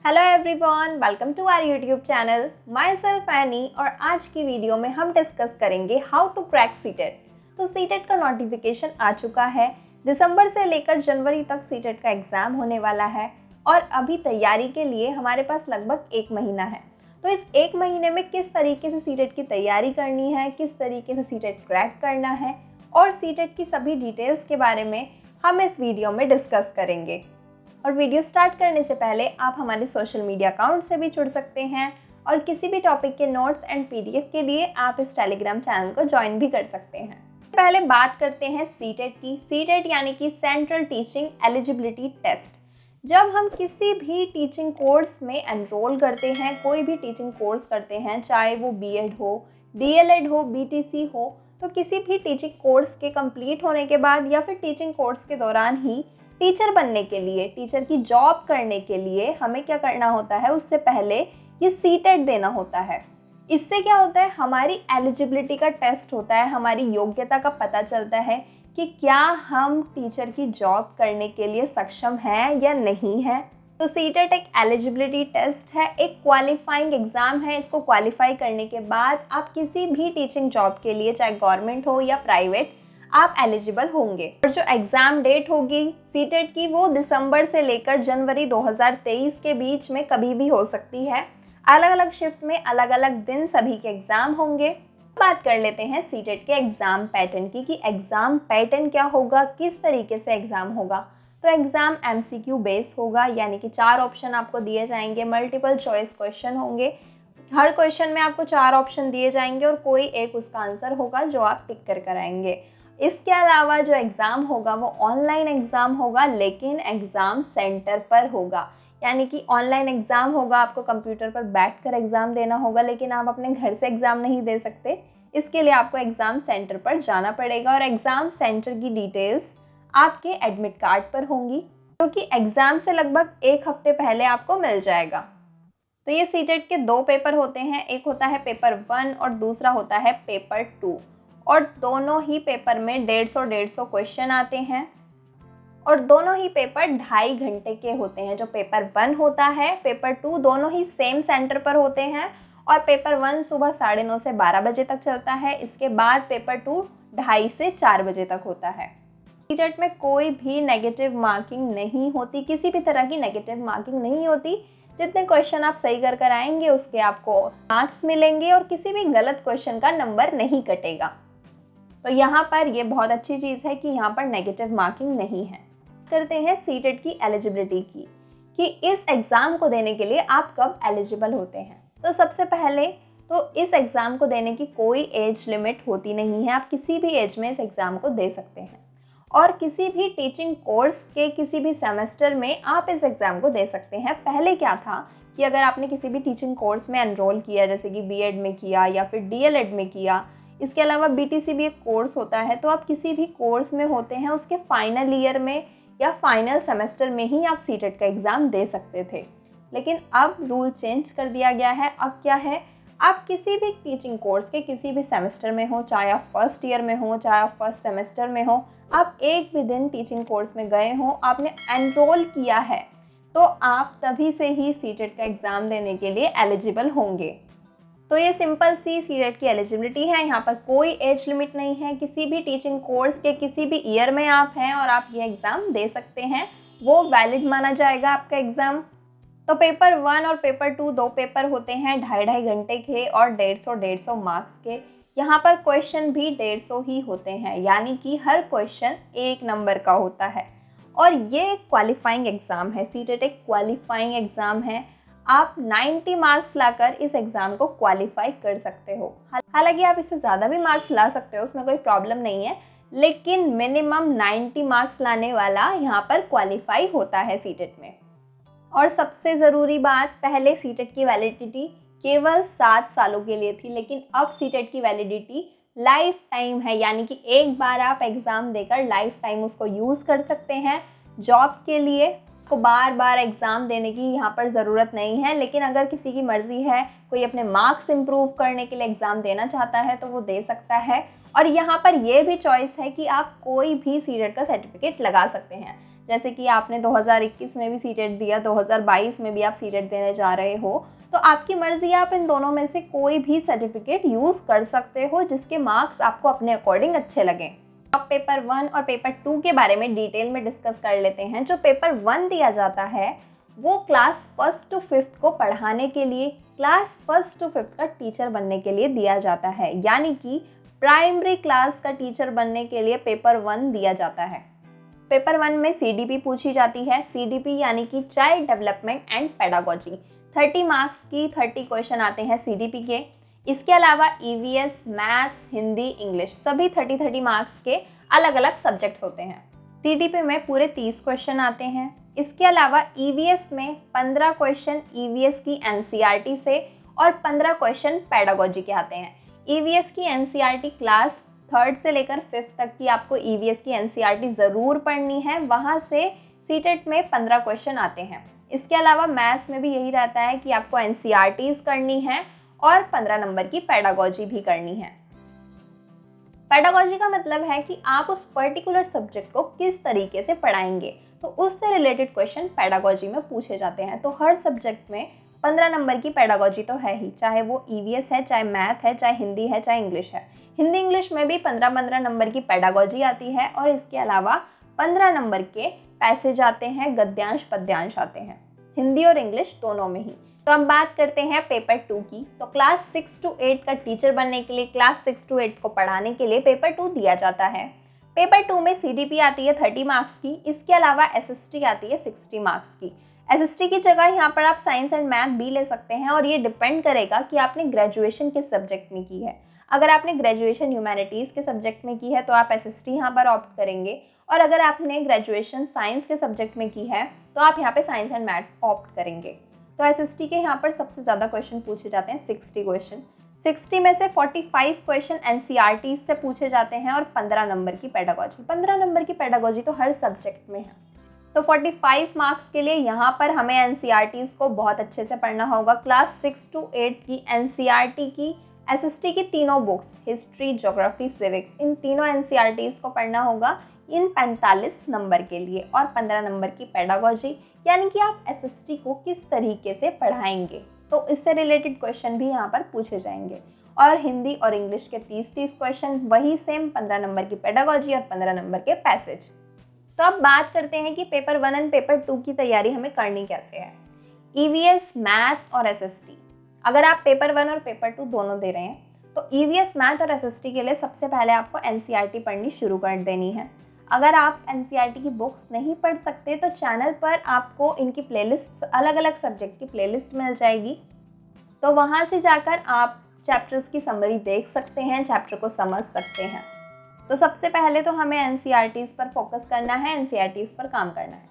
Hello everyone, welcome to our YouTube channel. Myself Annie. और आज की video में हम डिस्कस करेंगे हाउ टू क्रैक सीटेट। तो सीटेट का नोटिफिकेशन आ चुका है। दिसंबर से लेकर जनवरी तक सीटेट का एग्ज़ाम होने वाला है और अभी तैयारी के लिए हमारे पास लगभग 1 महीना है। तो इस 1 महीने में किस तरीके से सीटेट की तैयारी करनी है, किस तरीके से सीटेट क्रैक करना है और सीटेट की सभी डिटेल्स के बारे में हम इस वीडियो में डिस्कस करेंगे। और वीडियो स्टार्ट करने से पहले आप हमारे सोशल मीडिया अकाउंट से भी जुड़ सकते हैं और किसी भी टॉपिक के नोट्स एंड पीडीएफ के लिए आप इस टेलीग्राम चैनल को ज्वाइन भी कर सकते हैं। पहले बात करते हैं सीटेट की। सीटेट यानी कि सेंट्रल टीचिंग एलिजिबिलिटी टेस्ट। जब हम किसी भी टीचिंग कोर्स में एनरोल करते हैं, कोई भी टीचिंग कोर्स करते हैं, चाहे वो बीएड हो, डीएलएड हो, बीटीसी हो, तो किसी भी टीचिंग कोर्स के कंप्लीट होने के बाद या फिर टीचिंग कोर्स के दौरान ही टीचर बनने के लिए, टीचर की जॉब करने के लिए हमें क्या करना होता है, उससे पहले ये सीटेट देना होता है। इससे क्या होता है, हमारी एलिजिबिलिटी का टेस्ट होता है, हमारी योग्यता का पता चलता है कि क्या हम टीचर की जॉब करने के लिए सक्षम हैं या नहीं है। तो सीटेट एक एलिजिबिलिटी टेस्ट है, एक क्वालिफाइंग एग्ज़ाम है। इसको क्वालिफाई करने के बाद आप किसी भी टीचिंग जॉब के लिए, चाहे गवर्नमेंट हो या प्राइवेट, आप एलिजिबल होंगे। और जो एग्ज़ाम डेट होगी सीटेट की, वो दिसंबर से लेकर जनवरी 2023 के बीच में कभी भी हो सकती है। अलग अलग शिफ्ट में अलग अलग दिन सभी के एग्ज़ाम होंगे। बात कर लेते हैं सीटेट के एग्ज़ाम पैटर्न की कि एग्ज़ाम पैटर्न क्या होगा, किस तरीके से एग्ज़ाम होगा। तो एग्ज़ाम एमसीक्यू बेस होगा, यानी कि 4 ऑप्शन आपको दिए जाएंगे, मल्टीपल चॉइस क्वेश्चन होंगे। हर क्वेश्चन में आपको 4 ऑप्शन दिए जाएंगे और कोई एक उसका आंसर होगा जो आप टिक कर आएंगे। इसके अलावा जो एग्ज़ाम होगा वो ऑनलाइन एग्ज़ाम होगा, लेकिन एग्ज़ाम सेंटर पर होगा। यानी कि ऑनलाइन एग्ज़ाम होगा, आपको कंप्यूटर पर बैठकर एग्ज़ाम देना होगा, लेकिन आप अपने घर से एग्ज़ाम नहीं दे सकते। इसके लिए आपको एग्ज़ाम सेंटर पर जाना पड़ेगा और एग्ज़ाम सेंटर की डिटेल्स आपके एडमिट कार्ड पर होंगी, क्योंकि एग्ज़ाम से लगभग 1 हफ्ते पहले आपको मिल जाएगा। तो ये सीटेट के 2 पेपर होते हैं, एक होता है पेपर 1 और दूसरा होता है पेपर 2। और दोनों ही पेपर में 150 क्वेश्चन आते हैं और दोनों ही पेपर 2.5 घंटे के होते हैं। जो पेपर 1 होता है, पेपर 2, दोनों ही सेम सेंटर पर होते हैं और पेपर 1 सुबह 9:30 से 12 बजे तक चलता है। इसके बाद पेपर 2 2:30 से 4 बजे तक होता है। सीटेट में कोई भी नेगेटिव मार्किंग नहीं होती, किसी भी तरह की नेगेटिव मार्किंग नहीं होती। जितने क्वेश्चन आप सही कर आएंगे उसके आपको मार्क्स मिलेंगे और किसी भी गलत क्वेश्चन का नंबर नहीं कटेगा। तो यहाँ पर ये बहुत अच्छी चीज़ है कि यहाँ पर नेगेटिव मार्किंग नहीं है। करते हैं सीटेट की एलिजिबिलिटी की कि इस एग्ज़ाम को देने के लिए आप कब एलिजिबल होते हैं। तो सबसे पहले तो इस एग्ज़ाम को देने की कोई एज लिमिट होती नहीं है। आप किसी भी एज में इस एग्ज़ाम को दे सकते हैं और किसी भी टीचिंग कोर्स के किसी भी सेमेस्टर में आप इस एग्ज़ाम को दे सकते हैं। पहले क्या था कि अगर आपने किसी भी टीचिंग कोर्स में एनरोल किया, जैसे कि बीएड में किया या फिर डीएलएड में किया, इसके अलावा बीटीसी भी एक कोर्स होता है, तो आप किसी भी कोर्स में होते हैं उसके फाइनल ईयर में या फाइनल सेमेस्टर में ही आप सीटेट का एग्ज़ाम दे सकते थे। लेकिन अब रूल चेंज कर दिया गया है। अब क्या है, आप किसी भी टीचिंग कोर्स के किसी भी सेमेस्टर में हो, चाहे आप फर्स्ट ईयर में हो, चाहे आप फर्स्ट सेमेस्टर में हो, आप एक भी दिन टीचिंग कोर्स में गए हो, आपने एनरोल किया है, तो आप तभी से ही सीटेट का एग्ज़ाम देने के लिए एलिजिबल होंगे। तो ये सिंपल सी सीटेट की एलिजिबिलिटी है। यहाँ पर कोई एज लिमिट नहीं है। किसी भी टीचिंग कोर्स के किसी भी ईयर में आप हैं और आप ये एग्ज़ाम दे सकते हैं, वो वैलिड माना जाएगा आपका एग्ज़ाम। तो पेपर 1 और पेपर 2 2 पेपर होते हैं 2.5 घंटे के और 150 मार्क्स के। यहाँ पर क्वेश्चन भी 150 ही होते हैं, यानी कि हर क्वेश्चन 1 नंबर का होता है। और ये क्वालिफाइंग एग्ज़ाम है। सीटेट एक क्वालिफाइंग एग्ज़ाम है। आप 90 मार्क्स लाकर इस एग्ज़ाम को क्वालिफाई कर सकते हो। हालांकि आप इससे ज़्यादा भी मार्क्स ला सकते हो, उसमें कोई प्रॉब्लम नहीं है, लेकिन मिनिमम 90 मार्क्स लाने वाला यहाँ पर क्वालिफाई होता है सीटेट में। और सबसे ज़रूरी बात, पहले सीटेट की वैलिडिटी केवल 7 सालों के लिए थी, लेकिन अब सीटेट की वैलिडिटी लाइफ टाइम है। यानी कि एक बार आप एग्ज़ाम देकर लाइफ टाइम उसको यूज़ कर सकते हैं जॉब के लिए। को बार बार एग्ज़ाम देने की यहाँ पर ज़रूरत नहीं है। लेकिन अगर किसी की मर्ज़ी है, कोई अपने मार्क्स इम्प्रूव करने के लिए एग्ज़ाम देना चाहता है, तो वो दे सकता है। और यहाँ पर ये भी चॉइस है कि आप कोई भी सीटेट का सर्टिफिकेट लगा सकते हैं। जैसे कि आपने 2021 में भी सीटेट दिया, 2022 में भी आप सीटेट देने जा रहे हो, तो आपकी मर्ज़ी, आप इन दोनों में से कोई भी सर्टिफिकेट यूज़ कर सकते हो जिसके मार्क्स आपको अपने अकॉर्डिंग अच्छे लगें। अब पेपर 1 और पेपर 2 के बारे में डिटेल में डिस्कस कर लेते हैं। जो पेपर 1 दिया जाता है वो क्लास 1 to 5 को पढ़ाने के लिए, क्लास 1 to 5 का टीचर बनने के लिए दिया जाता है, यानी कि प्राइमरी क्लास का टीचर बनने के लिए पेपर 1 दिया जाता है। पेपर 1 में CDP पूछी जाती है। CDP यानी कि child development and pedagogy. 30 marks की 30 क्वेश्चन आते हैं CDP के। इसके अलावा EVS, मैथ्स, हिंदी, इंग्लिश सभी 30 मार्क्स के अलग अलग सब्जेक्ट्स होते हैं। CDP में पूरे 30 क्वेश्चन आते हैं। इसके अलावा EVS में 15 क्वेश्चन EVS की NCERT से और 15 क्वेश्चन पेडागोजी के आते हैं। EVS की NCERT क्लास 3rd से लेकर 5th तक की आपको EVS की NCERT ज़रूर पढ़नी है। वहाँ से सीटेट में 15 क्वेश्चन आते हैं। इसके अलावा मैथ्स में भी यही रहता है कि आपको NCERTs करनी है और 15 नंबर की पेडागोजी भी करनी है। पेडागोजी का मतलब है कि आप उस पर्टिकुलर सब्जेक्ट को किस तरीके से पढ़ाएंगे, तो उससे रिलेटेड क्वेश्चन पेडागोजी में पूछे जाते हैं। तो हर सब्जेक्ट में 15 नंबर की पेडागोजी तो है ही, चाहे वो EVS है, चाहे मैथ है, चाहे हिंदी है, चाहे इंग्लिश है। हिंदी इंग्लिश में भी 15-15 नंबर की पेडागोजी आती है और इसके अलावा 15 नंबर के पैसेज आते हैं, गद्यांश पद्यांश आते हैं, हिंदी और इंग्लिश दोनों में ही। तो अब बात करते हैं पेपर 2 की। तो क्लास 6 to 8 का टीचर बनने के लिए, क्लास 6 to 8 को पढ़ाने के लिए पेपर 2 दिया जाता है। पेपर 2 में CDP आती है 30 मार्क्स की। इसके अलावा SST आती है 60 मार्क्स की। SST की जगह यहाँ पर आप साइंस एंड मैथ भी ले सकते हैं और ये डिपेंड करेगा कि आपने ग्रेजुएशन किस सब्जेक्ट में की है। अगर आपने ग्रेजुएशन ह्यूमैनिटीज़ के सब्जेक्ट में की है तो आप SST यहाँ पर ऑप्ट करेंगे, और अगर आपने ग्रेजुएशन साइंस के सब्जेक्ट में की है तो आप यहाँ पे साइंस एंड मैथ ऑप्ट करेंगे। तो SST के यहाँ पर सबसे ज़्यादा क्वेश्चन पूछे जाते हैं, 60 क्वेश्चन। 60 में से 45 क्वेश्चन NCERT से पूछे जाते हैं और 15 नंबर की पेडागोजी। 15 नंबर की पेडागोजी तो हर सब्जेक्ट में है। तो 45 मार्क्स के लिए यहाँ पर हमें NCERTs को बहुत अच्छे से पढ़ना होगा। क्लास 6 to 8 की NCERT की, SST की तीनों बुक्स, हिस्ट्री, ज्योग्राफी, सिविक्स, इन तीनों NCERTs को पढ़ना होगा इन 45 नंबर के लिए, और 15 नंबर की पेडागोजी, यानी कि आप SST को किस तरीके से पढ़ाएंगे, तो इससे रिलेटेड क्वेश्चन भी यहाँ पर पूछे जाएंगे। और हिंदी और इंग्लिश के 30-30 क्वेश्चन, वही सेम 15 नंबर की पेडागोजी और 15 नंबर के पैसेज। तो अब बात करते हैं कि पेपर 1 एंड पेपर 2 की तैयारी हमें करनी कैसे है। EVS, मैथ और SST, अगर आप पेपर 1 और पेपर 2 दोनों दे रहे हैं तो EVS, मैथ और SST के लिए सबसे पहले आपको NCERT पढ़नी शुरू कर देनी है। अगर आप NCERT की बुक्स नहीं पढ़ सकते तो चैनल पर आपको इनकी प्लेलिस्ट, अलग अलग सब्जेक्ट की प्लेलिस्ट मिल जाएगी, तो वहाँ से जाकर आप चैप्टर्स की समरी देख सकते हैं, चैप्टर को समझ सकते हैं। तो सबसे पहले तो हमें NCERTs पर फोकस करना है, NCERTs पर काम करना है।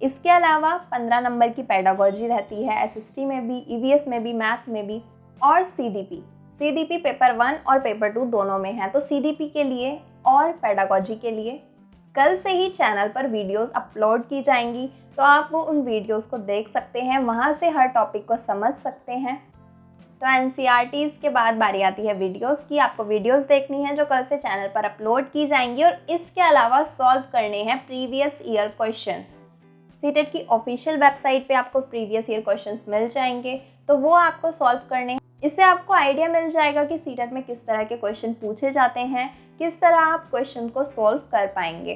इसके अलावा 15 नंबर की पेडागोजी रहती है SST में भी, EVS में भी, मैथ में भी, और CDP पेपर 1 और पेपर 2 दोनों में है। तो CDP के लिए और पेडागोजी के लिए कल से ही चैनल पर वीडियोस अपलोड की जाएंगी, तो आप वो उन वीडियोस को देख सकते हैं, वहाँ से हर टॉपिक को समझ सकते हैं। तो NCERTs के बाद बारी आती है वीडियोस की। आपको वीडियोस देखनी है जो कल से चैनल पर अपलोड की जाएंगी, और इसके अलावा सॉल्व करने हैं प्रीवियस ईयर क्वेश्चंस। सीटेट की ऑफिशियल वेबसाइट पे आपको प्रीवियस ईयर क्वेश्चंस मिल जाएंगे, तो वो आपको सॉल्व करने हैं। इससे आपको आइडिया मिल जाएगा कि सीटेट में किस तरह के क्वेश्चन पूछे जाते हैं, किस तरह आप क्वेश्चन को सॉल्व कर पाएंगे।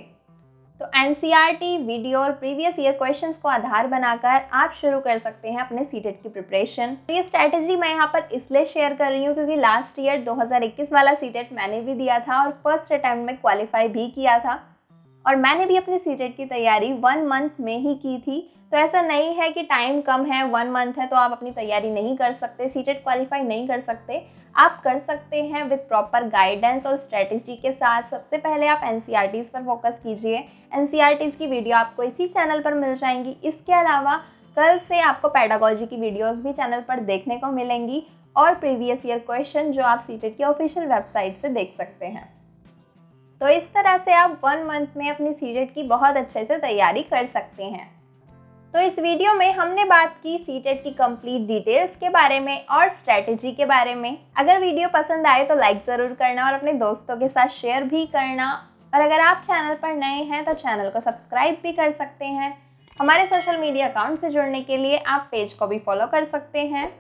तो NCERT, वीडियो और प्रीवियस ईयर क्वेश्चंस को आधार बनाकर आप शुरू कर सकते हैं अपने सीटेट की प्रिपरेशन। तो ये स्ट्रैटेजी मैं यहाँ पर इसलिए शेयर कर रही हूँ क्योंकि लास्ट ईयर 2021 वाला सीटेट मैंने भी दिया था और फर्स्ट अटैम्प्ट में क्वालिफाई भी किया था, और मैंने भी अपनी सीटेट की तैयारी 1 मंथ में ही की थी। तो ऐसा नहीं है कि टाइम कम है, 1 मंथ है तो आप अपनी तैयारी नहीं कर सकते, सीटेट क्वालिफाई नहीं कर सकते। आप कर सकते हैं विद प्रॉपर गाइडेंस और स्ट्रेटजी के साथ। सबसे पहले आप NCERTs पर फोकस कीजिए। NCERTs की वीडियो आपको इसी चैनल पर मिल जाएंगी। इसके अलावा कल से आपको पेडागोजी की वीडियोस भी चैनल पर देखने को मिलेंगी, और प्रीवियस ईयर क्वेश्चन जो आप सीटेट की ऑफिशियल वेबसाइट से देख सकते हैं। तो इस तरह से आप 1 मंथ में अपनी सीटेट की बहुत अच्छे से तैयारी कर सकते हैं। तो इस वीडियो में हमने बात की सीटेट की कंप्लीट डिटेल्स के बारे में और स्ट्रेटेजी के बारे में। अगर वीडियो पसंद आए तो लाइक ज़रूर करना और अपने दोस्तों के साथ शेयर भी करना। और अगर आप चैनल पर नए हैं तो चैनल को सब्सक्राइब भी कर सकते हैं। हमारे सोशल मीडिया अकाउंट से जुड़ने के लिए आप पेज को भी फॉलो कर सकते हैं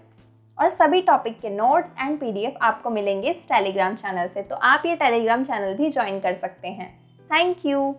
और सभी टॉपिक के नोट्स एंड PDF आपको मिलेंगे इस टेलीग्राम चैनल से, तो आप ये टेलीग्राम चैनल भी ज्वाइन कर सकते हैं। Thank you.